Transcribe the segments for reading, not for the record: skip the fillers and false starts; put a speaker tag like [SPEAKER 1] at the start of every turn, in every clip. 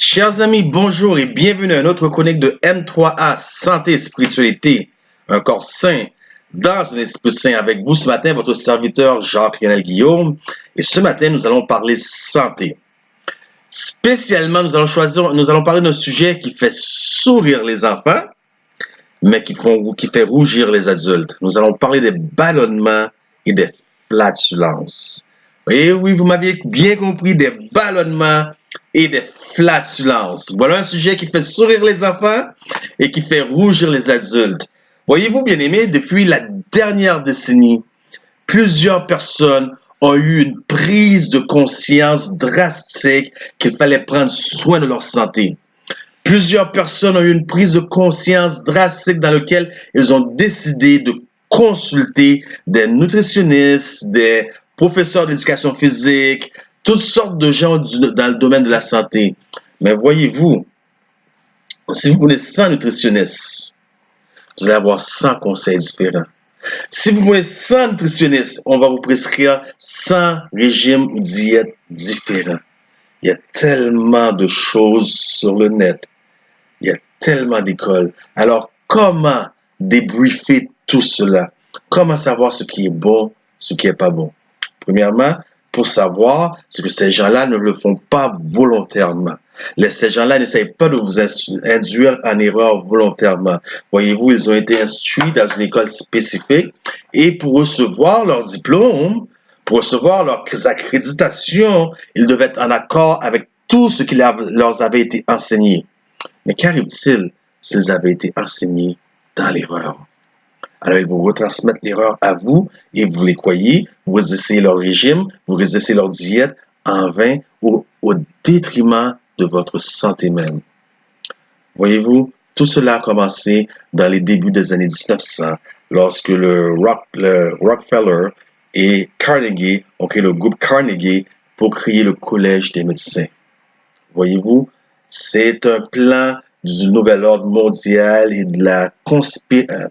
[SPEAKER 1] Chers amis, bonjour et bienvenue à notre chronique de M3A Santé et Spiritualité, un corps sain dans un esprit sain. Avec vous ce matin, votre serviteur Jacques-Lionel Guillaume. Et ce matin, nous allons parler santé. Spécialement, nous allons parler d'un sujet qui fait sourire les enfants, mais qui fait rougir les adultes. Nous allons parler des ballonnements et des flatulences. Et oui, vous m'aviez bien compris, des ballonnements et des flatulences. Voilà un sujet qui fait sourire les enfants et qui fait rougir les adultes. Voyez-vous, bien-aimés, depuis la dernière décennie, plusieurs personnes ont eu une prise de conscience drastique qu'il fallait prendre soin de leur santé. Plusieurs personnes ont eu une prise de conscience drastique dans laquelle ils ont décidé de consulter des nutritionnistes, des professeurs d'éducation physique, toutes sortes de gens dans le domaine de la santé. Mais voyez-vous, si vous venez sans nutritionniste, vous allez avoir 100 conseils différents. Si vous venez sans nutritionniste, on va vous prescrire 100 régimes ou diètes différents. Il y a tellement de choses sur le net. Il y a tellement d'écoles. Alors, comment débriefer tout cela? Comment savoir ce qui est bon, ce qui n'est pas bon? Premièrement, pour savoir, c'est que ces gens-là ne le font pas volontairement. Ces gens-là n'essayent pas de vous induire en erreur volontairement. Voyez-vous, ils ont été instruits dans une école spécifique et pour recevoir leur diplôme, pour recevoir leurs accréditations, ils devaient être en accord avec tout ce qui leur avait été enseigné. Mais qu'arrive-t-il s'ils avaient été enseignés dans l'erreur? Alors, ils vous retransmettent l'erreur à vous et vous les croyez, vous essayez leur régime, vous essayez leur diète en vain ou au détriment de votre santé même. Voyez-vous, tout cela a commencé dans les débuts des années 1900, lorsque le Rockefeller et Carnegie ont créé le groupe Carnegie pour créer le Collège des médecins. Voyez-vous, c'est un plan du nouvel ordre mondial et de la conspiration,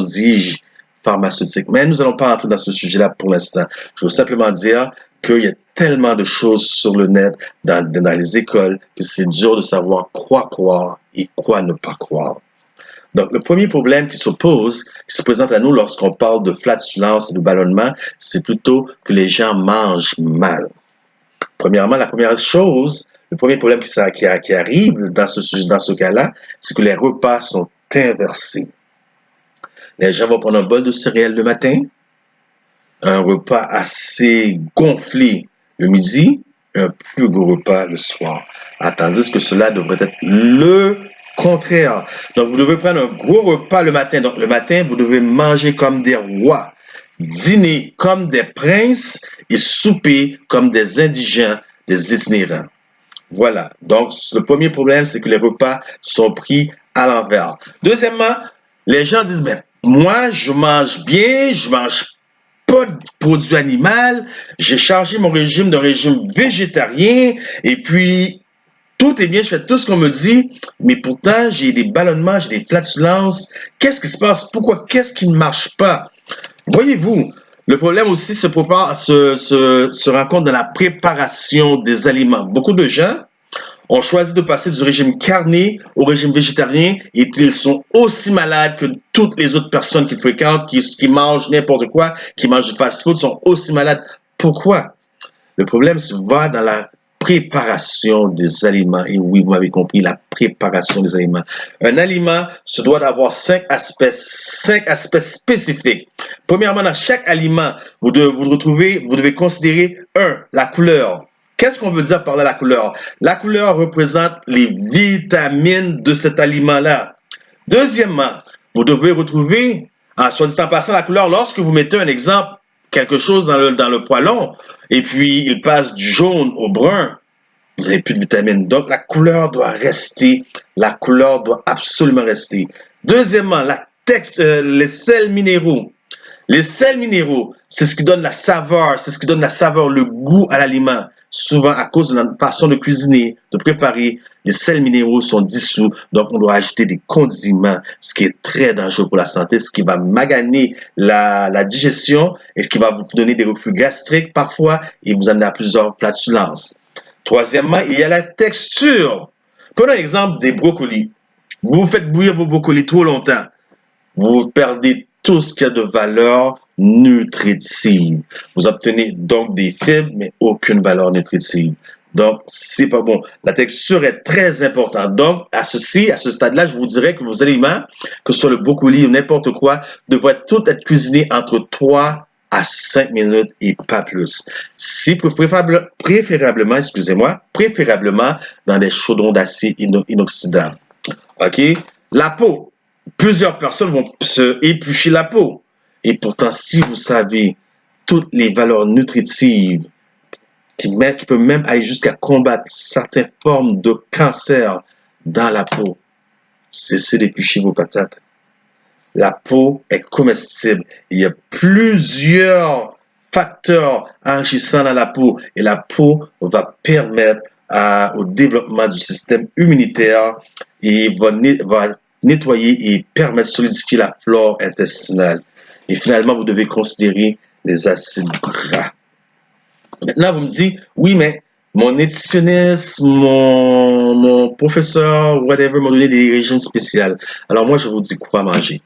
[SPEAKER 1] dis-je, pharmaceutique. Mais nous n'allons pas entrer dans ce sujet-là pour l'instant. Je veux simplement dire qu'il y a tellement de choses sur le net, dans les écoles, que c'est dur de savoir quoi croire et quoi ne pas croire. Donc, le premier problème qui se présente à nous lorsqu'on parle de flatulence et de ballonnement, c'est plutôt que les gens mangent mal. Premièrement, la première chose, le premier problème qui arrive dans ce cas-là, c'est que les repas sont inversés. Les gens vont prendre un bol de céréales le matin, un repas assez gonflé le midi, un plus gros repas le soir. Tandis que cela devrait être le contraire. Donc, vous devez prendre un gros repas le matin. Donc, le matin, vous devez manger comme des rois, dîner comme des princes et souper comme des indigents, des itinérants. Voilà. Donc, le premier problème, c'est que les repas sont pris à l'envers. Deuxièmement, les gens disent, ben, moi, je mange bien, je mange pas de produits animaux, j'ai changé mon régime d'un régime végétarien, et puis, tout est bien, je fais tout ce qu'on me dit, mais pourtant, j'ai des ballonnements, j'ai des flatulences. Qu'est-ce qui se passe? Pourquoi? Qu'est-ce qui ne marche pas? Voyez-vous, le problème aussi se rencontre dans la préparation des aliments. Beaucoup de gens ont choisi de passer du régime carné au régime végétarien et ils sont aussi malades que toutes les autres personnes qu'ils fréquentent, qui mangent n'importe quoi, qui mangent du fast-food, sont aussi malades. Pourquoi? Le problème se voit dans la préparation des aliments. Et oui, vous m'avez compris, la préparation des aliments. Un aliment se doit d'avoir 5 aspects spécifiques. Premièrement, dans chaque aliment, vous devez considérer la couleur. Qu'est-ce qu'on veut dire par là, la couleur? La couleur représente les vitamines de cet aliment-là. Deuxièmement, vous devez retrouver, soit dit en passant, la couleur lorsque vous mettez un exemple, quelque chose dans le poêlon, et puis il passe du jaune au brun, vous n'avez plus de vitamines. Donc, la couleur doit rester. La couleur doit absolument rester. Deuxièmement, les sels minéraux. Les sels minéraux, c'est ce qui donne la saveur, le goût à l'aliment. Souvent, à cause de notre façon de cuisiner, de préparer, les sels minéraux sont dissous. Donc, on doit ajouter des condiments, ce qui est très dangereux pour la santé, ce qui va maganer la digestion et ce qui va vous donner des reflux gastriques parfois et vous amener à plusieurs flatulences. Troisièmement, il y a la texture. Prenons l'exemple des brocolis. Vous faites bouillir vos brocolis trop longtemps. Vous perdez tout ce qui a de valeur nutritive. Vous obtenez donc des fibres, mais aucune valeur nutritive. Donc, c'est pas bon. La texture est très importante. Donc, à ce stade-là, je vous dirais que vos aliments, que ce soit le brocoli ou n'importe quoi, devraient tout être cuisinés entre 3 à 5 minutes et pas plus. Si préférablement, préférablement dans des chaudrons d'acier inoxydable. OK? La peau. Plusieurs personnes vont se éplucher la peau. Et pourtant, si vous savez toutes les valeurs nutritives qui peuvent même aller jusqu'à combattre certaines formes de cancer dans la peau, cessez d'éplucher vos patates. La peau est comestible. Il y a plusieurs facteurs enrichissants dans la peau et la peau va permettre au développement du système immunitaire et va nettoyer et permettre de solidifier la flore intestinale. Et finalement, vous devez considérer les acides gras. Maintenant, vous me dites, oui, mais mon nutritionniste, mon professeur, whatever, m'ont donné des régimes spéciaux. Alors moi, je vous dis quoi manger.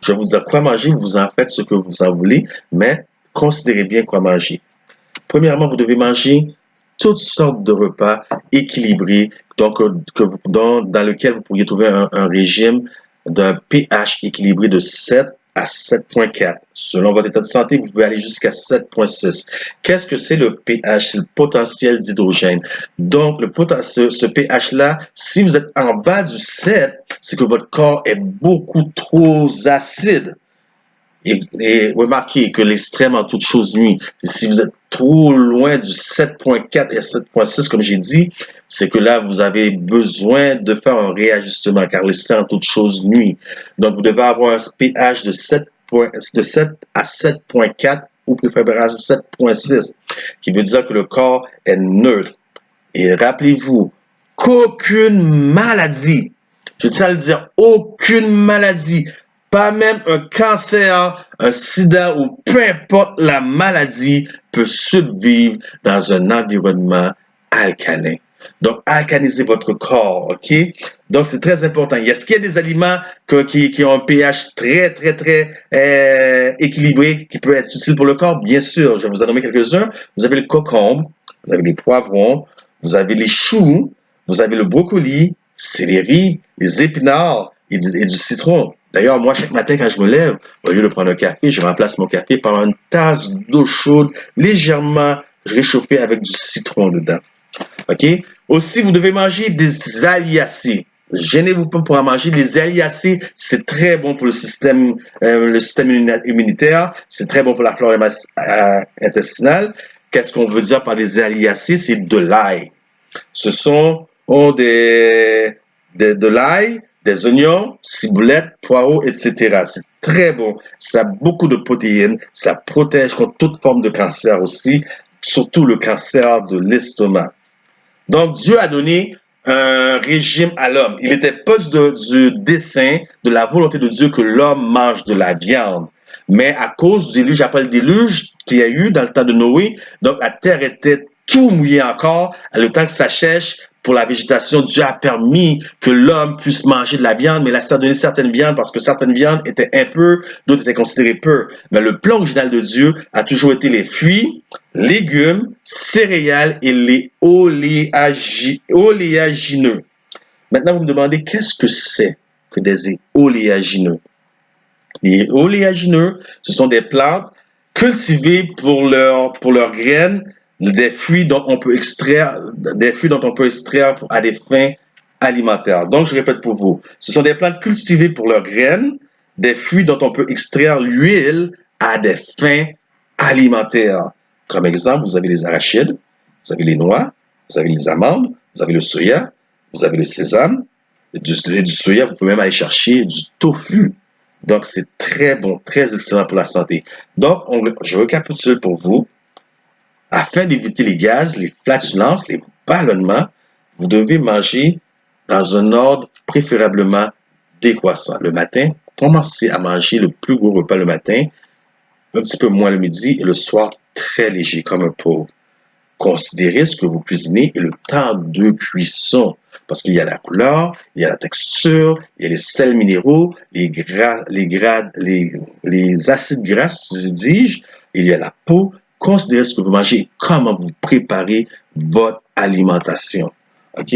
[SPEAKER 1] Je vais vous dire quoi manger, vous en faites ce que vous en voulez, mais considérez bien quoi manger. Premièrement, vous devez manger toutes sortes de repas équilibrés, donc dans lequel vous pourriez trouver un régime d'un pH équilibré de 7 à 7,4. Selon votre état de santé, vous pouvez aller jusqu'à 7,6. Qu'est-ce que c'est le pH? C'est le potentiel d'hydrogène. Donc, ce pH-là, si vous êtes en bas du 7, c'est que votre corps est beaucoup trop acide. Et remarquez que l'extrême en toute chose nuit. Si vous êtes trop loin du 7,4 et 7,6, comme j'ai dit, c'est que là, vous avez besoin de faire un réajustement, car l'extrême en toute chose nuit. Donc, vous devez avoir un pH de 7 à 7,4 ou préférablement 7,6, qui veut dire que le corps est neutre. Et rappelez-vous qu'aucune maladie, je tiens à le dire, aucune maladie, pas même un cancer, un sida ou peu importe la maladie peut survivre dans un environnement alcalin. Donc, alcaliser votre corps, OK? Donc, c'est très important. Est-ce qu'il y a des aliments qui ont un pH très équilibré qui peut être utile pour le corps? Bien sûr, je vais vous en nommer quelques-uns. Vous avez le concombre, vous avez les poivrons, vous avez les choux, vous avez le brocoli, céleri, les épinards et du citron. D'ailleurs, moi, chaque matin, quand je me lève, au lieu de prendre un café, je remplace mon café par une tasse d'eau chaude légèrement réchauffée avec du citron dedans. OK? Aussi, vous devez manger des aliacées. Gênez-vous pas pour en manger. Les aliacées, c'est très bon pour le système immunitaire. C'est très bon pour la flore intestinale. Qu'est-ce qu'on veut dire par les aliacées? C'est de l'ail. Ce sont de l'ail, des oignons, ciboulettes, poireaux, etc. C'est très bon. Ça a beaucoup de protéines. Ça protège contre toute forme de cancer aussi, surtout le cancer de l'estomac. Donc, Dieu a donné un régime à l'homme. Il n'était pas du dessein, de la volonté de Dieu que l'homme mange de la viande. Mais à cause du déluge, après le déluge qu'il y a eu dans le temps de Noé, donc la terre était tout mouillée encore. Le temps que ça sèche, pour la végétation, Dieu a permis que l'homme puisse manger de la viande, mais il a donné certaines viandes parce que certaines viandes étaient un peu, d'autres étaient considérées peu. Mais le plan original de Dieu a toujours été les fruits, légumes, céréales et les oléagineux. Maintenant, vous me demandez qu'est-ce que c'est que des oléagineux? Les oléagineux, ce sont des plantes cultivées pour leurs graines, des fruits dont on peut extraire à des fins alimentaires. Donc, je répète pour vous, ce sont des plantes cultivées pour leurs graines, des fruits dont on peut extraire l'huile à des fins alimentaires. Comme exemple, vous avez les arachides, vous avez les noix, vous avez les amandes, vous avez le soya, vous avez le sésame, et du soya, vous pouvez même aller chercher du tofu. Donc, c'est très bon, très excellent pour la santé. Donc, je récapitule pour vous. Afin d'éviter les gaz, les flatulences, les ballonnements, vous devez manger dans un ordre préférablement décroissant. Le matin, commencez à manger le plus gros repas le matin, un petit peu moins le midi et le soir très léger comme un pauvre. considérez ce que vous cuisinez et le temps de cuisson. Parce qu'il y a la couleur, il y a la texture, il y a les sels minéraux, les acides gras, dis-je, il y a la peau. Considérez ce que vous mangez et comment vous préparez votre alimentation. OK?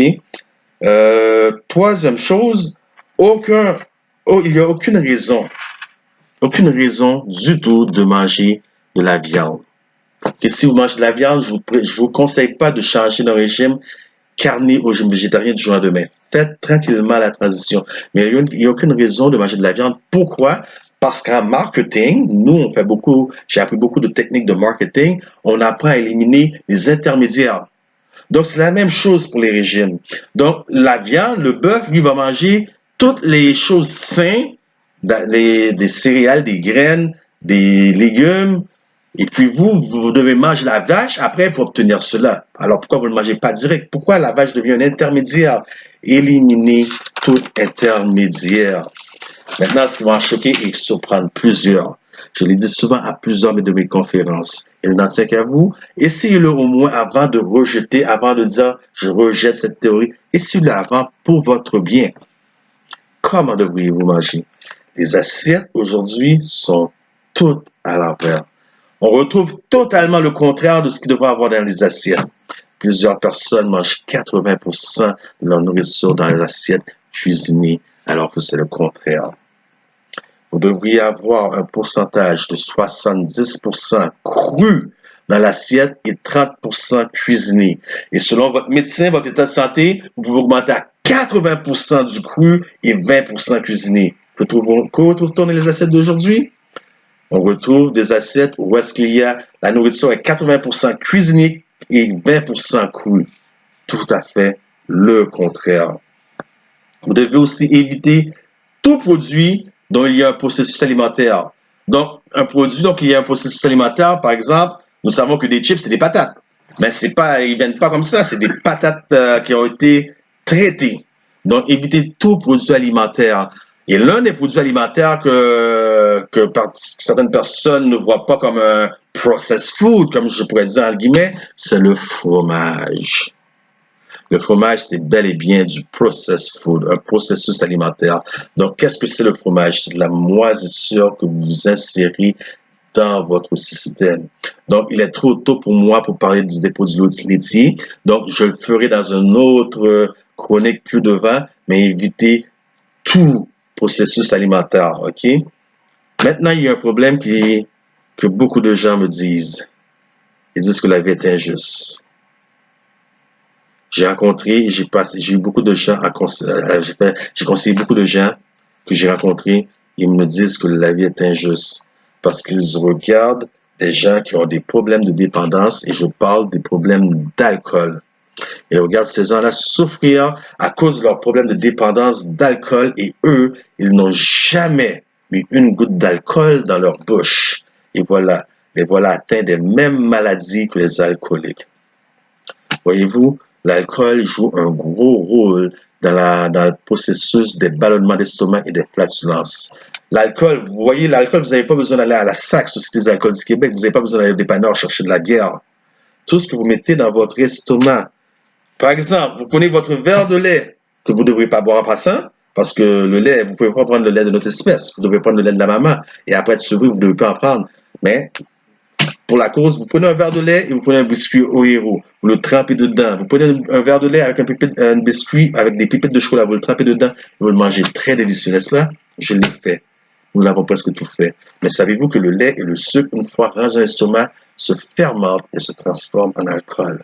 [SPEAKER 1] Troisième chose, il n'y a aucune raison du tout de manger de la viande. Et si vous mangez de la viande, je vous conseille pas de changer de régime carné au régime végétarien du jour au lendemain. Faites tranquillement la transition. Mais il n'y a aucune raison de manger de la viande. Pourquoi? Parce qu'en marketing, j'ai appris beaucoup de techniques de marketing, on apprend à éliminer les intermédiaires. Donc, c'est la même chose pour les régimes. Donc, la viande, le bœuf, lui, va manger toutes les choses saines, des céréales, des graines, des légumes. Et puis vous devez manger la vache après pour obtenir cela. Alors, pourquoi vous ne mangez pas direct? Pourquoi la vache devient un intermédiaire? Éliminez tout intermédiaire. Maintenant, ce qui va en choquer et surprendre plusieurs. Je l'ai dit souvent à plusieurs de mes conférences. Il n'en tient qu'à vous. Essayez-le au moins avant de rejeter, avant de dire « je rejette cette théorie ». Essayez-le avant pour votre bien. Comment devriez-vous manger? Les assiettes aujourd'hui sont toutes à l'envers. On retrouve totalement le contraire de ce qu'il devrait avoir dans les assiettes. Plusieurs personnes mangent 80% de leur nourriture dans les assiettes cuisinées, alors que c'est le contraire. Vous devriez avoir un pourcentage de 70% cru dans l'assiette et 30% cuisiné. Et selon votre médecin, votre état de santé, vous pouvez augmenter à 80% du cru et 20% cuisiné. Que retrouve-t-on dans les assiettes d'aujourd'hui? On retrouve des assiettes où est-ce qu'il y a la nourriture est 80% cuisinée et 20% crue. Tout à fait le contraire. Vous devez aussi éviter tout produit dont il y a un processus alimentaire. Donc, il y a un processus alimentaire, par exemple, nous savons que des chips, c'est des patates. Mais ils viennent pas comme ça, c'est des patates qui ont été traitées. Donc, évitez tout produit alimentaire. Et l'un des produits alimentaires que certaines personnes ne voient pas comme un processed food, comme je pourrais dire en guillemets, c'est le fromage. Le fromage, c'est bel et bien du processed food, un processus alimentaire. Donc, qu'est-ce que c'est le fromage? C'est de la moisissure que vous insérez dans votre système. Donc, il est trop tôt pour moi pour parler des produits laitiers. Donc, je le ferai dans une autre chronique plus devant, mais évitez tout processus alimentaire, OK? Maintenant, il y a un problème que beaucoup de gens me disent. Ils disent que la vie est injuste. J'ai eu beaucoup de gens j'ai conseillé beaucoup de gens que j'ai rencontrés, ils me disent que la vie est injuste parce qu'ils regardent des gens qui ont des problèmes de dépendance et je parle des problèmes d'alcool. Ils regardent ces gens-là souffrir à cause de leurs problèmes de dépendance d'alcool et eux, ils n'ont jamais mis une goutte d'alcool dans leur bouche. Et voilà, les voilà atteints des mêmes maladies que les alcooliques. Voyez-vous, l'alcool joue un gros rôle dans le processus des ballonnements d'estomac et des flatulences. L'alcool, vous voyez, l'alcool, vous n'avez pas besoin d'aller à la SAC, Société des alcools du Québec, vous n'avez pas besoin d'aller au dépanneur chercher de la bière. Tout ce que vous mettez dans votre estomac. Par exemple, vous prenez votre verre de lait que vous ne devrez pas boire en passant, parce que le lait, vous ne pouvez pas prendre le lait de notre espèce, vous devez prendre le lait de la maman, et après de s'ouvrir, vous ne devez pas en prendre. Mais pour la cause, vous prenez un verre de lait et vous prenez un biscuit Oreo. Vous le trempez dedans. Vous prenez un verre de lait avec un biscuit avec des pépites de chocolat. Vous le trempez dedans et vous le mangez. Très délicieux, n'est-ce pas? Je l'ai fait. Nous l'avons presque tout fait. Mais savez-vous que le lait et le sucre, une fois rangés dans l'estomac, se fermentent et se transforment en alcool?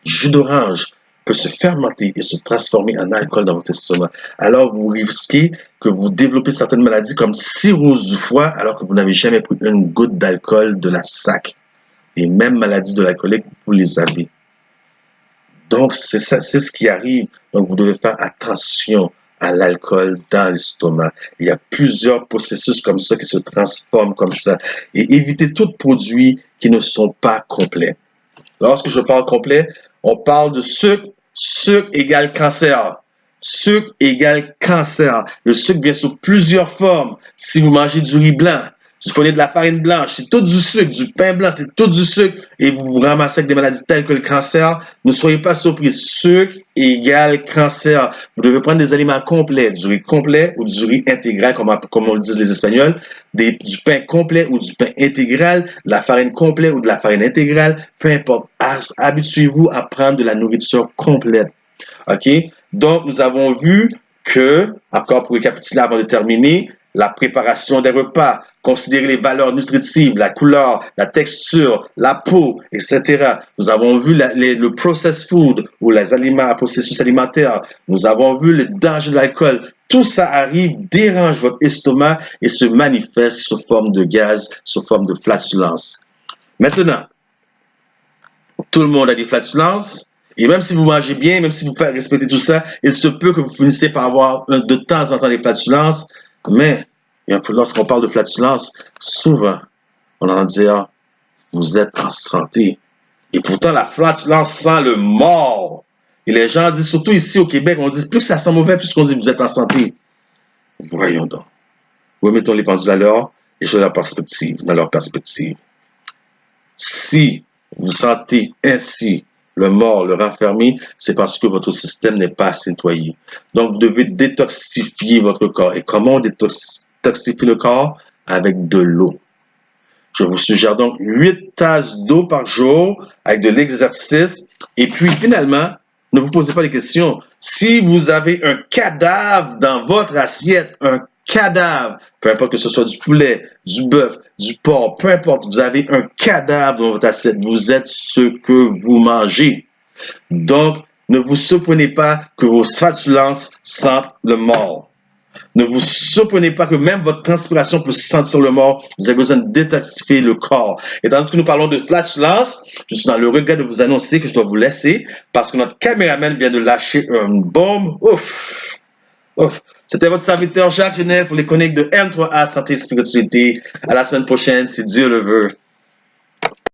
[SPEAKER 1] Jus d'orange peut se fermenter et se transformer en alcool dans votre estomac. Alors, vous risquez que vous développez certaines maladies comme cirrhose du foie alors que vous n'avez jamais pris une goutte d'alcool de la SAC. Les mêmes maladies de l'alcoolique, vous les avez. Donc, c'est ce qui arrive. Donc, vous devez faire attention à l'alcool dans l'estomac. Il y a plusieurs processus comme ça qui se transforment comme ça. Et évitez tout produit qui ne sont pas complets. Lorsque je parle complet, on parle de sucre. Sucre égale cancer. Sucre égale cancer. Le sucre vient sous plusieurs formes. Si vous mangez du riz blanc, Si vous prenez de la farine blanche, c'est tout du sucre, du pain blanc, c'est tout du sucre, et vous vous ramassez avec des maladies telles que le cancer, ne soyez pas surpris. Sucre égale cancer. Vous devez prendre des aliments complets, du riz complet ou du riz intégral, comme on le disent les Espagnols, du pain complet ou du pain intégral, de la farine complète ou de la farine intégrale, peu importe. Habituez-vous à prendre de la nourriture complète. OK? Donc, nous avons vu que, encore pour récapituler avant de terminer, la préparation des repas, considérer les valeurs nutritives, la couleur, la texture, la peau, etc. Nous avons vu le processed food ou les aliments à processus alimentaire. Nous avons vu le danger de l'alcool. Tout ça arrive, dérange votre estomac et se manifeste sous forme de gaz, sous forme de flatulence. Maintenant, tout le monde a des flatulences. Et même si vous mangez bien, même si vous faites respecter tout ça, il se peut que vous finissez par avoir de temps en temps des flatulences. Mais lorsqu'on parle de flatulence, souvent, on en dit, vous êtes en santé. Et pourtant, la flatulence sent le mort. Et les gens disent, surtout ici au Québec, on dit, plus ça sent mauvais, plus qu'on dit, vous êtes en santé. Voyons donc. Remettons les pendules à l'heure et dans leur perspective. Si vous sentez ainsi le mort, le renfermé, c'est parce que votre système n'est pas assez nettoyé. Donc, vous devez détoxifier votre corps. Et comment on détoxifie le corps? Avec de l'eau. Je vous suggère donc 8 tasses d'eau par jour avec de l'exercice. Et puis, finalement, ne vous posez pas les questions. Si vous avez un cadavre dans votre assiette, un cadavre, peu importe que ce soit du poulet, du bœuf, du porc, peu importe, vous avez un cadavre dans votre assiette, vous êtes ce que vous mangez. Donc, ne vous surprenez pas que vos flatulences sentent le mort. Ne vous surprenez pas que même votre transpiration peut sentir le mort. Vous avez besoin de détoxifier le corps. Et tandis que nous parlons de flatulence, je suis dans le regret de vous annoncer que je dois vous laisser parce que notre caméraman vient de lâcher une bombe. Ouf! Ouf! C'était votre serviteur Jacques Renel pour les chroniques de M3A Santé et Spiritualité. À la semaine prochaine, si Dieu le veut.